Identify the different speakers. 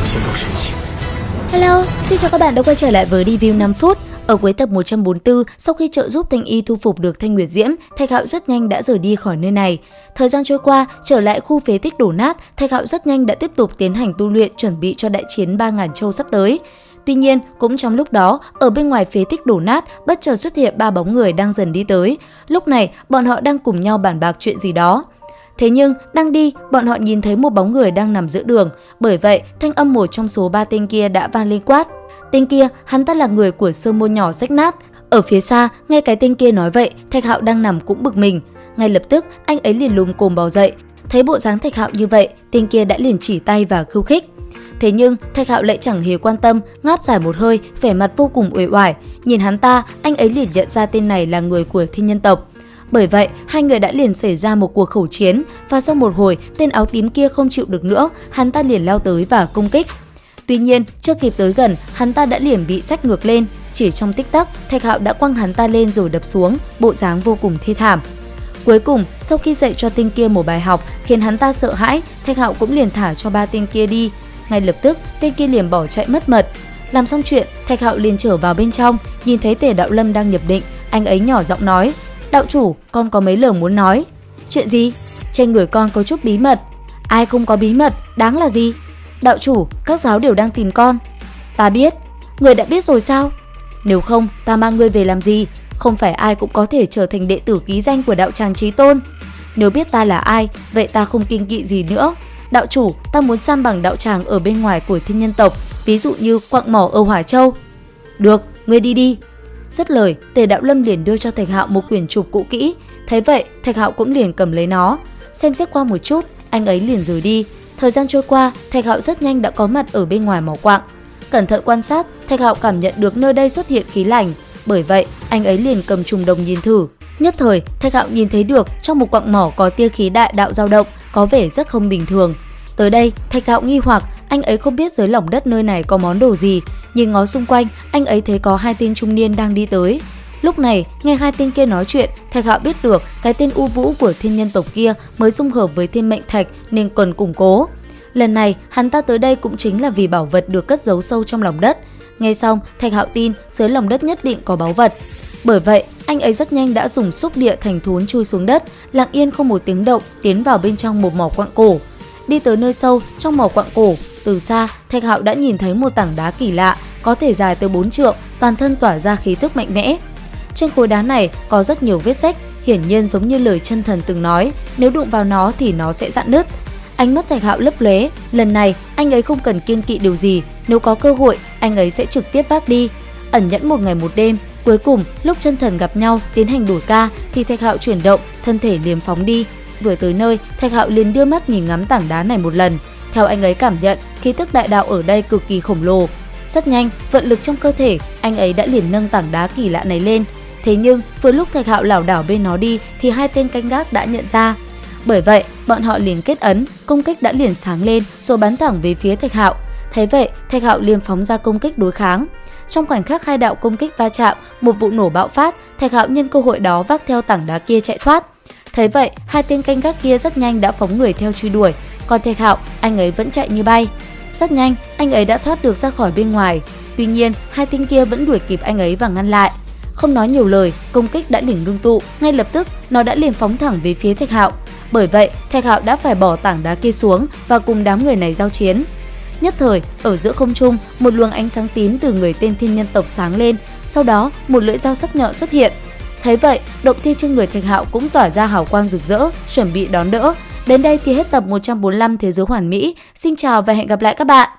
Speaker 1: 先够神奇。
Speaker 2: Hello, xin chào các bạn đã quay trở lại với review 5 phút. Ở cuối tập 144, sau khi trợ giúp Thanh Y thu phục được Thanh Nguyệt Diễm, Thạch Hạo rất nhanh đã rời đi khỏi nơi này. Thời gian trôi qua, trở lại khu phế tích đổ nát, Thạch Hạo rất nhanh đã tiếp tục tiến hành tu luyện chuẩn bị cho đại chiến 3000 châu sắp tới. Tuy nhiên, cũng trong lúc đó, ở bên ngoài phế tích đổ nát, bất chợt xuất hiện 3 bóng người đang dần đi tới. Lúc này, bọn họ đang cùng nhau bàn bạc chuyện gì đó. Thế nhưng, đang đi, bọn họ nhìn thấy một bóng người đang nằm giữa đường. Bởi vậy, thanh âm một trong số 3 tên kia đã vang lên quát. Tên kia, hắn ta là người của sơn môn nhỏ rách nát. Ở phía xa, nghe cái tên kia nói vậy, Thạch Hạo đang nằm cũng bực mình. Ngay lập tức, anh ấy liền lùm cồm bò dậy. Thấy bộ dáng Thạch Hạo như vậy, tên kia đã liền chỉ tay và khiêu khích. Thế nhưng, Thạch Hạo lại chẳng hề quan tâm, ngáp dài một hơi, vẻ mặt vô cùng uể oải. Nhìn hắn ta, anh ấy liền nhận ra tên này là người của Thiên Nhân tộc. Bởi vậy, hai người đã liền xảy ra một cuộc khẩu chiến và sau một hồi, tên áo tím kia không chịu được nữa, hắn ta liền lao tới và công kích. Tuy nhiên, chưa kịp tới gần, hắn ta đã liền bị xách ngược lên. Chỉ trong tích tắc, Thạch Hạo đã quăng hắn ta lên rồi đập xuống, bộ dáng vô cùng thê thảm. Cuối cùng, sau khi dạy cho tên kia một bài học khiến hắn ta sợ hãi, Thạch Hạo cũng liền thả cho 3 tên kia đi. Ngay lập tức, tên kia liền bỏ chạy mất mật. Làm xong chuyện, Thạch Hạo liền trở vào bên trong, nhìn thấy Tề Đạo Lâm đang nhập định, anh ấy nhỏ giọng nói: "Đạo chủ, con có mấy lời muốn nói." "Chuyện gì?" "Trên người con có chút bí mật." "Ai không có bí mật, đáng là gì?" "Đạo chủ, các giáo đều đang tìm con." "Ta biết." "Người đã biết rồi sao?" "Nếu không, ta mang ngươi về làm gì? Không phải ai cũng có thể trở thành đệ tử ký danh của đạo tràng Chí Tôn." "Nếu biết ta là ai, vậy ta không kiêng kỵ gì nữa. Đạo chủ, ta muốn san bằng đạo tràng ở bên ngoài của Thiên Nhân tộc, ví dụ như quặng mỏ ở Hỏa Châu." "Được, ngươi đi đi." Dứt lời, Tề Đạo Lâm liền đưa cho Thạch Hạo một quyển trục cũ kỹ. Thấy vậy, Thạch Hạo cũng liền cầm lấy nó, xem xét qua một chút, anh ấy liền rời đi. Thời gian trôi qua, Thạch Hạo rất nhanh đã có mặt ở bên ngoài mỏ quặng. Cẩn thận quan sát, Thạch Hạo cảm nhận được nơi đây xuất hiện khí lạnh. Bởi vậy, anh ấy liền cầm trùng đồng nhìn thử. Nhất thời, Thạch Hạo nhìn thấy được trong một quặng mỏ có tia khí đại đạo dao động, có vẻ rất không bình thường. Tới đây, Thạch Hạo nghi hoặc, anh ấy không biết dưới lòng đất nơi này có món đồ gì. Nhìn ngó xung quanh, anh ấy thấy có 2 tên trung niên đang đi tới. Lúc này, nghe 2 tên kia nói chuyện, Thạch Hạo biết được cái tên U Vũ của Thiên Nhân tộc kia mới dung hợp với Thiên Mệnh Thạch nên cần củng cố. Lần này, hắn ta tới đây cũng chính là vì bảo vật được cất giấu sâu trong lòng đất. Nghe xong, Thạch Hạo tin dưới lòng đất nhất định có báu vật. Bởi vậy, anh ấy rất nhanh đã dùng xúc địa thành thốn chui xuống đất, lặng yên không một tiếng động tiến vào bên trong một mỏ quặng cổ. Đi tới nơi sâu trong mỏ quặng cổ, từ xa, Thạch Hạo đã nhìn thấy một tảng đá kỳ lạ, có thể dài tới 4 trượng, toàn thân tỏa ra khí tức mạnh mẽ. Trên khối đá này có rất nhiều vết rách, hiển nhiên giống như lời chân thần từng nói, nếu đụng vào nó thì nó sẽ rạn nứt. Ánh mắt Thạch Hạo lấp lóe, lần này anh ấy không cần kiêng kỵ điều gì, nếu có cơ hội, anh ấy sẽ trực tiếp vác đi. Ẩn nhẫn một ngày một đêm, cuối cùng lúc chân thần gặp nhau tiến hành đổi ca thì Thạch Hạo chuyển động, thân thể liếm phóng đi. Vừa tới nơi, Thạch Hạo liền đưa mắt nhìn ngắm tảng đá này một lần. Theo anh ấy cảm nhận, khí tức đại đạo ở đây cực kỳ khổng lồ. Rất nhanh, vận lực trong cơ thể, anh ấy đã liền nâng tảng đá kỳ lạ này lên. Thế nhưng, vừa lúc Thạch Hạo lảo đảo bên nó đi thì 2 tên canh gác đã nhận ra. Bởi vậy, bọn họ liền kết ấn, công kích đã liền sáng lên rồi bắn thẳng về phía Thạch Hạo. Thấy vậy, Thạch Hạo liền phóng ra công kích đối kháng. Trong khoảnh khắc 2 đạo công kích va chạm, một vụ nổ bạo phát, Thạch Hạo nhân cơ hội đó vác theo tảng đá kia chạy thoát. Thấy vậy, 2 tên canh gác kia rất nhanh đã phóng người theo truy đuổi, còn Thạch Hạo, anh ấy vẫn chạy như bay. Rất nhanh, anh ấy đã thoát được ra khỏi bên ngoài. Tuy nhiên, 2 tên kia vẫn đuổi kịp anh ấy và ngăn lại. Không nói nhiều lời, công kích đã liền ngưng tụ, ngay lập tức nó đã liền phóng thẳng về phía Thạch Hạo. Bởi vậy, Thạch Hạo đã phải bỏ tảng đá kia xuống và cùng đám người này giao chiến. Nhất thời, ở giữa không trung, một luồng ánh sáng tím từ người tên Thiên Nhân tộc sáng lên, sau đó một lưỡi dao sắc nhọn xuất hiện. Thấy vậy, động thi trên người Thạch Hạo cũng tỏa ra hào quang rực rỡ, chuẩn bị đón đỡ. Đến đây thì hết tập 145 Thế giới hoàn mỹ. Xin chào và hẹn gặp lại các bạn.